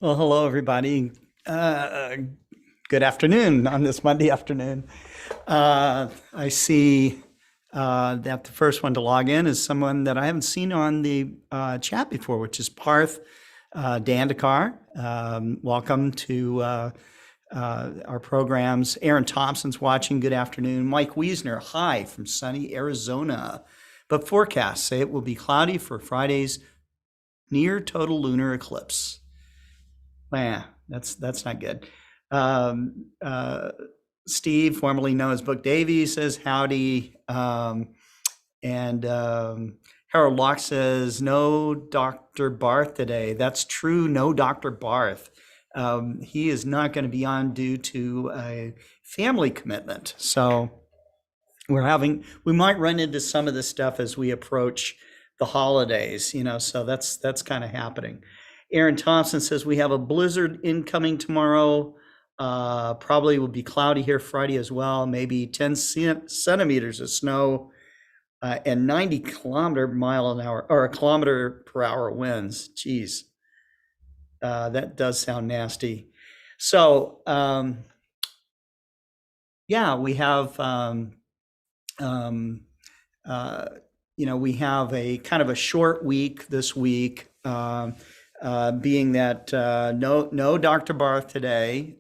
Well, hello, everybody. Good afternoon on this Monday afternoon. I see that the first one to log in is someone that I haven't seen on the chat before, which is Parth Dandekar. Welcome to our programs. Aaron Thompson's watching. Good afternoon. Mike Wiesner, hi from sunny Arizona. But forecasts say it will be cloudy for Friday's near total lunar eclipse. Man, that's not good. Steve, formerly known as Book Davy, says howdy. And Harold Locke says, no Dr. Barth today. That's true, no Dr. Barth. He is not going to be on due to a family commitment. So we might run into some of this stuff as we approach the holidays, so that's kind of happening. Aaron Thompson says we have a blizzard incoming tomorrow. Probably will be cloudy here Friday as well. Maybe 10 centimeters of snow and 90 kilometer per hour winds. Geez, that does sound nasty. So yeah, we have we have a kind of a short week this week. Being that no Dr. Barth today.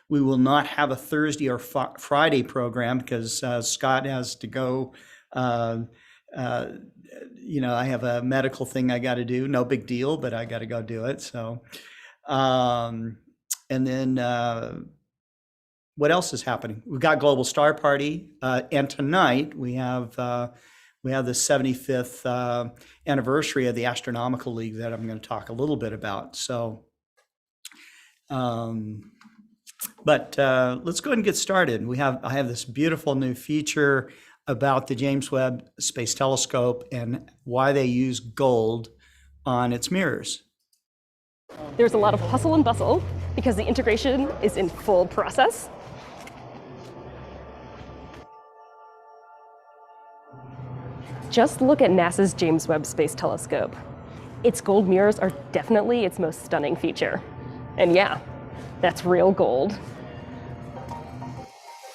We will not have a Thursday or Friday program because Scott has to go. I have a medical thing I got to do. No big deal, but I got to go do it. So, and then what else is happening? We've got Global Star Party, and tonight we have the 75th anniversary of the Astronomical League that I'm going to talk a little bit about. So, but let's go ahead and get started. I have this beautiful new feature about the James Webb Space Telescope and why they use gold on its mirrors. There's a lot of hustle and bustle because the integration is in full process. Just look at NASA's James Webb Space Telescope. Its gold mirrors are definitely its most stunning feature. And yeah, that's real gold.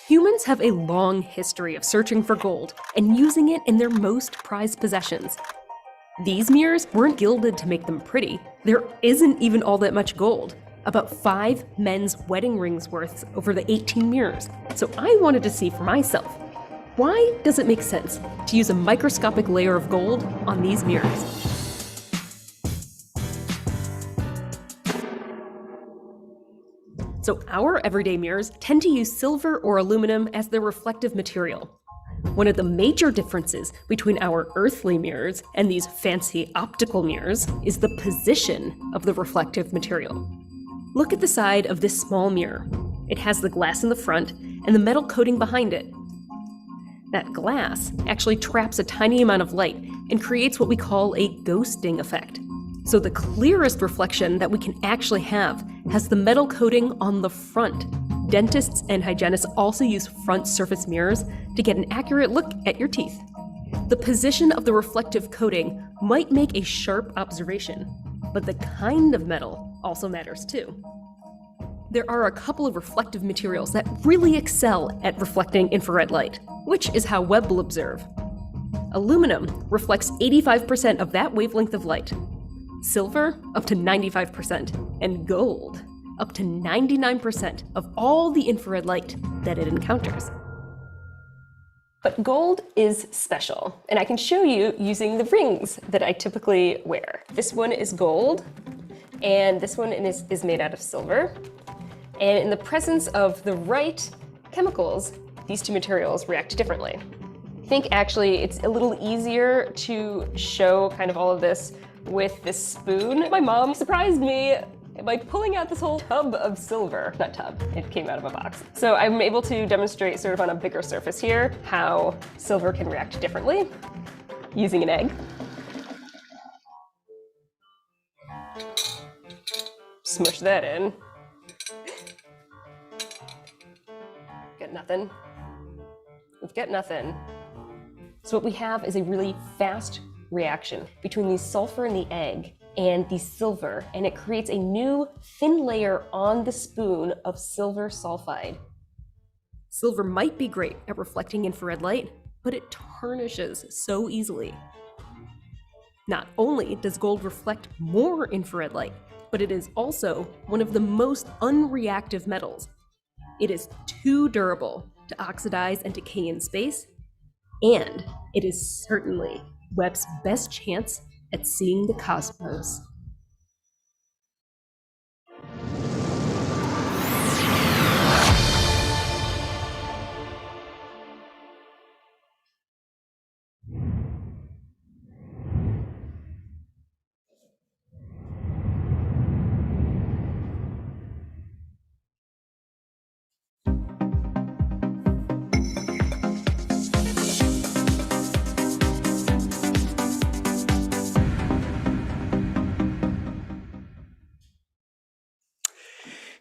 Humans have a long history of searching for gold and using it in their most prized possessions. These mirrors weren't gilded to make them pretty. There isn't even all that much gold, about 5 men's wedding rings worth over the 18 mirrors. So I wanted to see for myself, why does it make sense to use a microscopic layer of gold on these mirrors? So our everyday mirrors tend to use silver or aluminum as their reflective material. One of the major differences between our earthly mirrors and these fancy optical mirrors is the position of the reflective material. Look at the side of this small mirror. It has the glass in the front and the metal coating behind it. That glass actually traps a tiny amount of light and creates what we call a ghosting effect. So the clearest reflection that we can actually have has the metal coating on the front. Dentists and hygienists also use front surface mirrors to get an accurate look at your teeth. The position of the reflective coating might make a sharp observation, but the kind of metal also matters too. There are a couple of reflective materials that really excel at reflecting infrared light, which is how Webb will observe. Aluminum reflects 85% of that wavelength of light, silver up to 95%, and gold up to 99% of all the infrared light that it encounters. But gold is special, and I can show you using the rings that I typically wear. This one is gold, and this one is made out of silver. And in the presence of the right chemicals, these two materials react differently. I think actually it's a little easier to show kind of all of this with this spoon. My mom surprised me by pulling out this whole tub of silver. Not tub, it came out of a box. So I'm able to demonstrate sort of on a bigger surface here how silver can react differently using an egg. Smush that in. Get nothing. We've got nothing. So what we have is a really fast reaction between the sulfur in the egg and the silver, and it creates a new thin layer on the spoon of silver sulfide. Silver might be great at reflecting infrared light, but it tarnishes so easily. Not only does gold reflect more infrared light, but it is also one of the most unreactive metals. It is too durable to oxidize and decay in space, and it is certainly Webb's best chance at seeing the cosmos.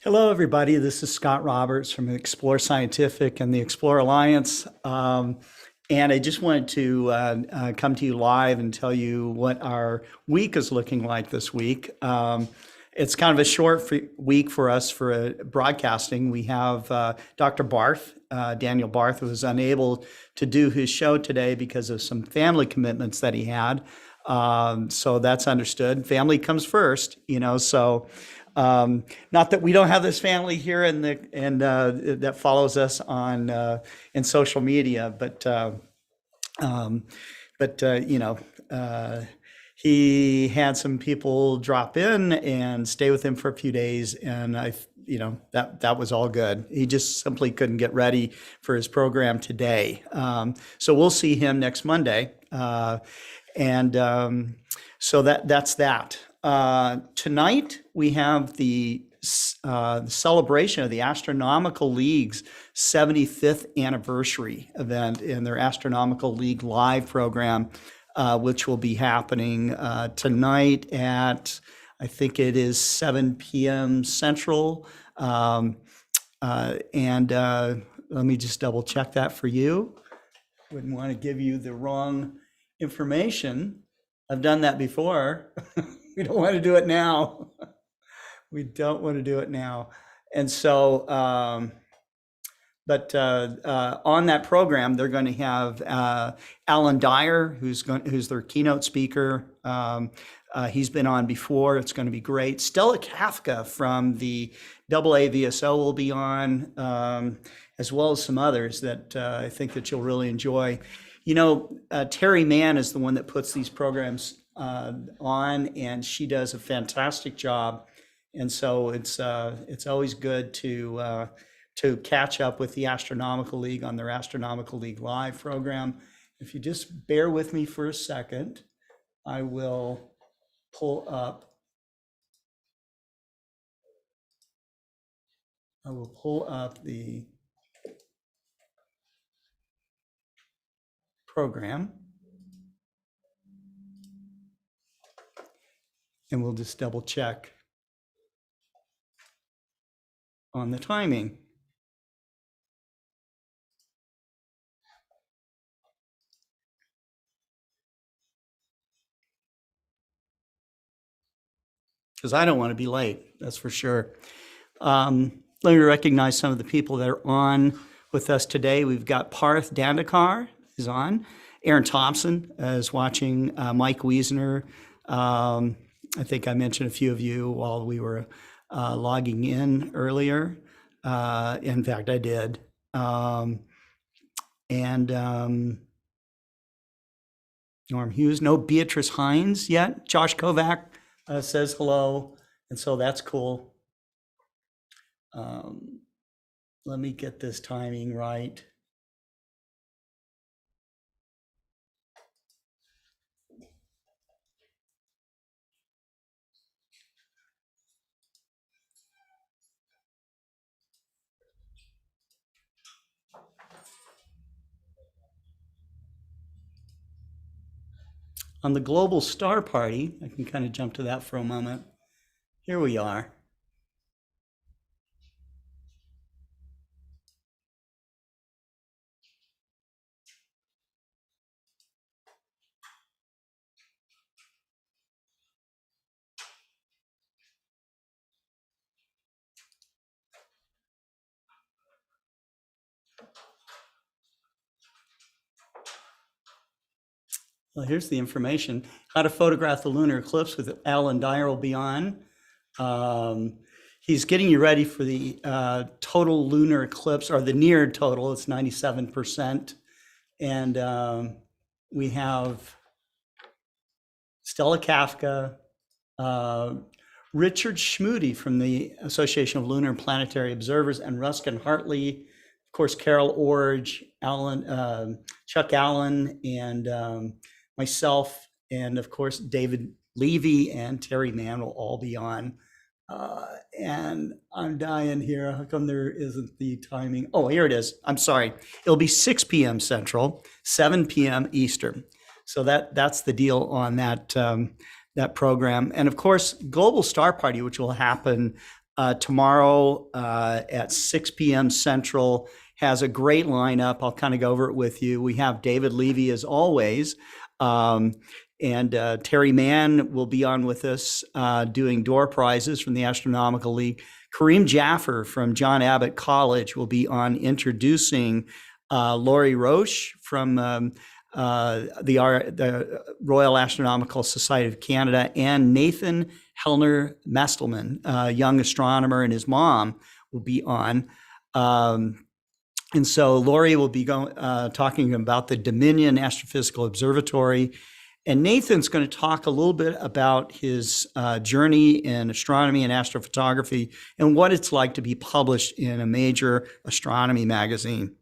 Hello, everybody. This is Scott Roberts from Explore Scientific and the Explore Alliance. And I just wanted to come to you live and tell you what our week is looking like this week. It's kind of a short week for us for broadcasting. We have Dr. Barth, Daniel Barth, who was unable to do his show today because of some family commitments that he had. So that's understood. Family comes first, so not that we don't have this family here and that follows us on in social media, but he had some people drop in and stay with him for a few days, and that was all good. He just simply couldn't get ready for his program today. So we'll see him next Monday, so that's that. Tonight we have the celebration of the Astronomical League's 75th anniversary event in their Astronomical League Live program, which will be happening tonight at, I think it is 7 p.m. Central. And let me just double check that for you. Wouldn't want to give you the wrong information. I've done that before. We don't want to do it now. We don't want to do it now. And so, but on that program, they're going to have Alan Dyer, who's their keynote speaker. He's been on before. It's going to be great. Stella Kafka from the AAVSO will be on, as well as some others that I think that you'll really enjoy. Terry Mann is the one that puts these programs on, and she does a fantastic job. And so it's always good to catch up with the Astronomical League on their Astronomical League Live program. If you just bear with me for a second, I will pull up the program, and we'll just double check on the timing. Because I don't want to be late, that's for sure. Let me recognize some of the people that are on with us today. We've got Parth Dandekar is on. Aaron Thompson is watching. Mike Wiesner. I think I mentioned a few of you while we were logging in earlier. In fact, I did. Norm Hughes. No Beatrice Hines yet. Josh Kovac says hello, and so that's cool. Let me get this timing right. On the Global Star Party, I can kind of jump to that for a moment. Here we are. Well, here's the information. How to photograph the lunar eclipse with Alan Dyer will be on. He's getting you ready for the total lunar eclipse, or the near total. It's 97%. And we have Stella Kafka, Richard Schmoody from the Association of Lunar and Planetary Observers, and Ruskin Hartley, of course, Carol Orge, Chuck Allen, and myself, and of course, David Levy and Terry Mann will all be on. And I'm dying here. How come there isn't the timing? Oh, here it is. I'm sorry. It'll be 6 p.m. Central, 7 p.m. Eastern. So that's the deal on that that program. And of course, Global Star Party, which will happen tomorrow at 6 p.m. Central, has a great lineup. I'll kind of go over it with you. We have David Levy as always. And Terry Mann will be on with us doing door prizes from the Astronomical League. Kareem Jaffer from John Abbott College will be on introducing Laurie Roche from the Royal Astronomical Society of Canada, and Nathan Hellner Mestelman, a young astronomer, and his mom will be on. And so Laurie will be talking about the Dominion Astrophysical Observatory. And Nathan's going to talk a little bit about his journey in astronomy and astrophotography and what it's like to be published in a major astronomy magazine.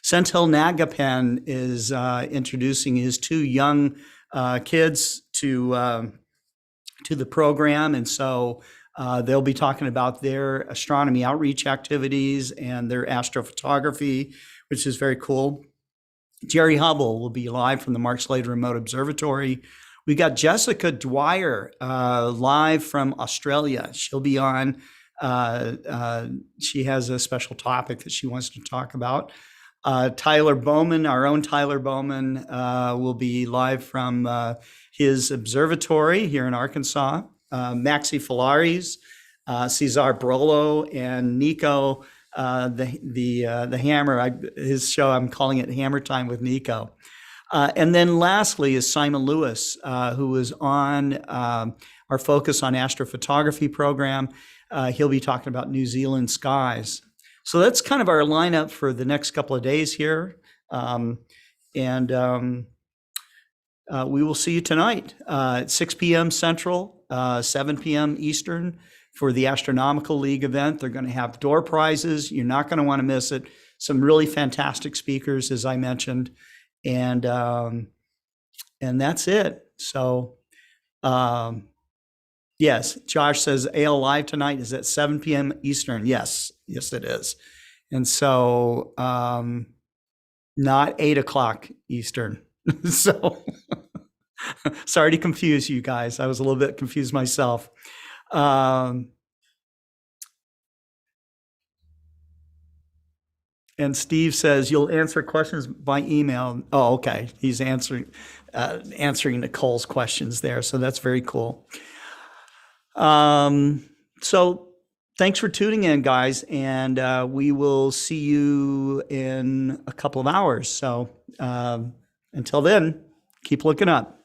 Senthil Nagapan is introducing his 2 young kids to the program. And so they'll be talking about their astronomy outreach activities and their astrophotography, which is very cool. Jerry Hubble will be live from the Mark Slater Remote Observatory. We got Jessica Dwyer live from Australia. She'll be on. She has a special topic that she wants to talk about. Tyler Bowman, our own Tyler Bowman, will be live from his observatory here in Arkansas. Maxi Falaris, Cesar Brolo, and Nico, the Hammer. His show, I'm calling it Hammer Time with Nico. And then lastly is Simon Lewis, who was on our Focus on Astrophotography program. He'll be talking about New Zealand skies. So that's kind of our lineup for the next couple of days here. We will see you tonight at 6 p.m. Central, 7 p.m. Eastern for the Astronomical League event. They're going to have door prizes. You're not going to want to miss it. Some really fantastic speakers, as I mentioned. And that's it. So, yes, Josh says AL Live tonight is at 7 p.m. Eastern. Yes, it is. And so not 8 o'clock Eastern. So sorry to confuse you guys. I was a little bit confused myself. And Steve says you'll answer questions by email. Oh, okay. He's answering Nicole's questions there. So that's very cool. So thanks for tuning in, guys. And we will see you in a couple of hours. So until then, keep looking up.